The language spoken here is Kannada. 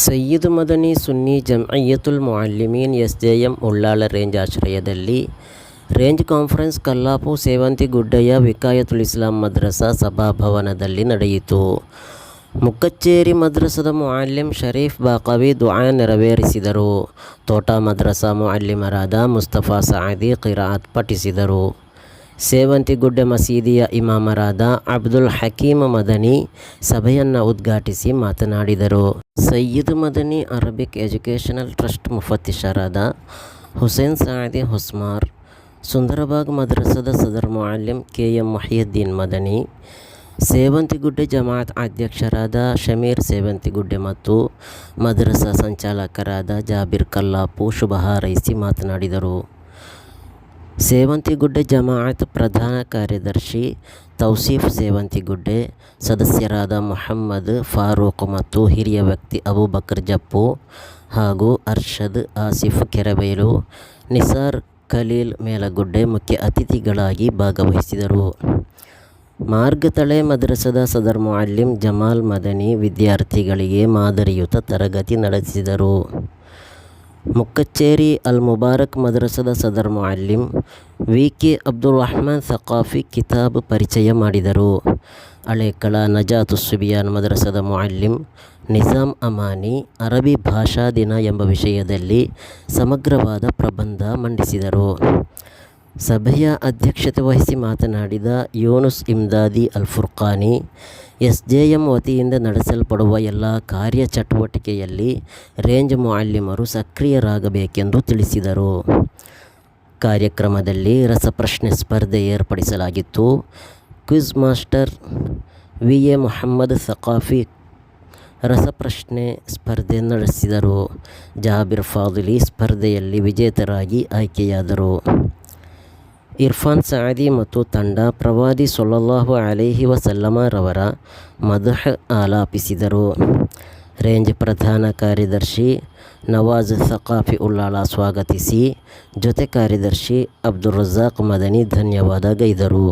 ಸಯ್ಯಿದ್ ಮದನಿ ಸುನ್ನಿ ಜಮ್ಇಯ್ಯತುಲ್ ಮುಅಲ್ಲಿಮೀನ್ ಎಸ್ಜೆಎಂ ಉಳ್ಳಾಲ ರೇಂಜ್ ಆಶ್ರಯದಲ್ಲಿ ರೇಂಜ್ ಕಾನ್ಫರೆನ್ಸ್ ಕಲ್ಲಾಪು ಸೇವಂತಿಗುಡ್ಡೆಯ ವಿಕಾಯತುಲ್ ಇಸ್ಲಾಂ ಮದ್ರಸಾ ಸಭಾಭವನದಲ್ಲಿ ನಡೆಯಿತು. ಮುಕ್ಕಚ್ಚೇರಿ ಮದ್ರಸದ ಮುಅಲ್ಲಿಮ್ ಶರೀಫ್ ಬಾಕವಿ ದುಆ ನೆರವೇರಿಸಿದರು. ತೋಟ ಮದ್ರಸಾ ಮುಅಲ್ಲಿಮರಾದ ಮುಸ್ತಫಾ ಸಾದಿ ಕಿರಾಅತ್ ಪಠಿಸಿದರು. ಸೇವಂತಿಗುಡ್ಡೆ ಮಸೀದಿಯ ಇಮಾಮರಾದ ಅಬ್ದುಲ್ ಹಕೀಮ್ ಮದನಿ ಸಭೆಯನ್ನು ಉದ್ಘಾಟಿಸಿ ಮಾತನಾಡಿದರು. Sayyid Madani Arabic educational trust ಮುಫತ್ತಿಶರಾದ ಹುಸೇನ್ ಸಾದಿ ಹುಸ್ಮಾರ್, ಸುಂದರಬಾಗ್ ಮದ್ರಸದ ಸದರ್ ಮುಅಲ್ಲಿಮ್ ಕೆ.ಎಂ. ಮುಹಿಯುದ್ದೀನ್ ಮದನಿ, ಸೇವಂತಿಗುಡ್ಡೆ ಜಮಾಅತ್ ಅಧ್ಯಕ್ಷರಾದ ಶಮೀರ್ ಸೇವಂತಿಗುಡ್ಡೆ ಮತ್ತು ಮದ್ರಸಾ ಸಂಚಾಲಕರಾದ ಜಾಬಿರ್ ಕಲ್ಲಾಪು ಶುಭ ಹಾರೈಸಿ ಮಾತನಾಡಿದರು. ಸೇವಂತಿಗುಡ್ಡೆ ಜಮಾಅತ್ ಪ್ರಧಾನ ಕಾರ್ಯದರ್ಶಿ ತೌಸೀಫ್ ಸೇವಂತಿಗುಡ್ಡೆ, ಸದಸ್ಯರಾದ ಮುಹಮ್ಮದ್ ಫಾರೂಕ್ ಮತ್ತು ಹಿರಿಯ ವ್ಯಕ್ತಿ ಅಬೂಬಕರ್ ಜಪ್ಪು ಹಾಗೂ ಅರ್ಷದ್ ಆಸಿಫ್ ಕೆರೆಬೈಲು, ನಿಸಾರ್ ಖಲೀಲ್ ಮೇಲಗುಡ್ಡೆ ಮುಖ್ಯ ಅತಿಥಿಗಳಾಗಿ ಭಾಗವಹಿಸಿದರು. ಮಾರ್ಗತಳೆ ಮದ್ರಸದ ಸದರ್ ಮುಅಲ್ಲಿಮ್ ಜಮಾಲ್ ಮದನಿ ವಿದ್ಯಾರ್ಥಿಗಳಿಗೆ ಮಾದರಿಯುತ ತರಗತಿ ನಡೆಸಿದರು. ಮುಕ್ಕಚ್ಚೇರಿ ಅಲ್ ಮುಬಾರಕ್ ಮದ್ರಸದ ಸದರ್ ಮುಅಲ್ಲಿಮ್ ವಿ.ಕೆ. ಅಬ್ದುಲ್ ರಹಮಾನ್ ಸಖಾಫಿ ಕಿತಾಬ್ ಪರಿಚಯ ಮಾಡಿದರು. ಹಳೇಕಳ ನಜಾತುಸ್ ಸುಬಿಯಾನ್ ಮದ್ರಸದ ಮುಅಲ್ಲಿಮ್ ನಿಜಾಮ್ ಅಮಾನಿ ಅರಬಿ ಭಾಷಾ ದಿನ ಎಂಬ ವಿಷಯದಲ್ಲಿ ಸಮಗ್ರವಾದ ಪ್ರಬಂಧ ಮಂಡಿಸಿದರು. ಸಭೆಯ ಅಧ್ಯಕ್ಷತೆ ವಹಿಸಿ ಮಾತನಾಡಿದ ಯೂನುಸ್ ಇಮ್ದಾದಿ ಅಲ್ ಫುರ್ಕಾನಿ, ಎಸ್ಜೆಎಂ ವತಿಯಿಂದ ನಡೆಸಲ್ಪಡುವ ಎಲ್ಲ ಕಾರ್ಯಚಟುವಟಿಕೆಯಲ್ಲಿ ರೇಂಜ್ ಮುಅಲ್ಲಿಮರು ಸಕ್ರಿಯರಾಗಬೇಕೆಂದು ತಿಳಿಸಿದರು. ಕಾರ್ಯಕ್ರಮದಲ್ಲಿ ರಸಪ್ರಶ್ನೆ ಸ್ಪರ್ಧೆ ಏರ್ಪಡಿಸಲಾಗಿತ್ತು. Quiz master V A. Muhammad Saqafi ರಸಪ್ರಶ್ನೆ ಸ್ಪರ್ಧೆ ನಡೆಸಿದರು. ಜಾಬಿರ್ ಫಾದಿಲಿ ಸ್ಪರ್ಧೆಯಲ್ಲಿ ವಿಜೇತರಾಗಿ ಆಯ್ಕೆಯಾದರು. ಇರ್ಫಾನ್ ಸಾದಿ ಮತ್ತು ತಂಡ ಪ್ರವಾದಿ ಸಲ್ಲಲ್ಲಾಹು ಅಲೈಹಿ ವಸಲ್ಲಮ ರವರ ಮದ್ಹ್ ಆಲಾಪಿಸಿದರು. ರೇಂಜ್ ಪ್ರಧಾನ ಕಾರ್ಯದರ್ಶಿ ನವಾಜ್ ಸಖಾಫಿ ಉಳ್ಳಾಲ ಸ್ವಾಗತಿಸಿ, ಜೊತೆ ಕಾರ್ಯದರ್ಶಿ ಅಬ್ದುಲ್ ರಜಾಕ್ ಮದನಿ ಧನ್ಯವಾದ ಗೈದರು.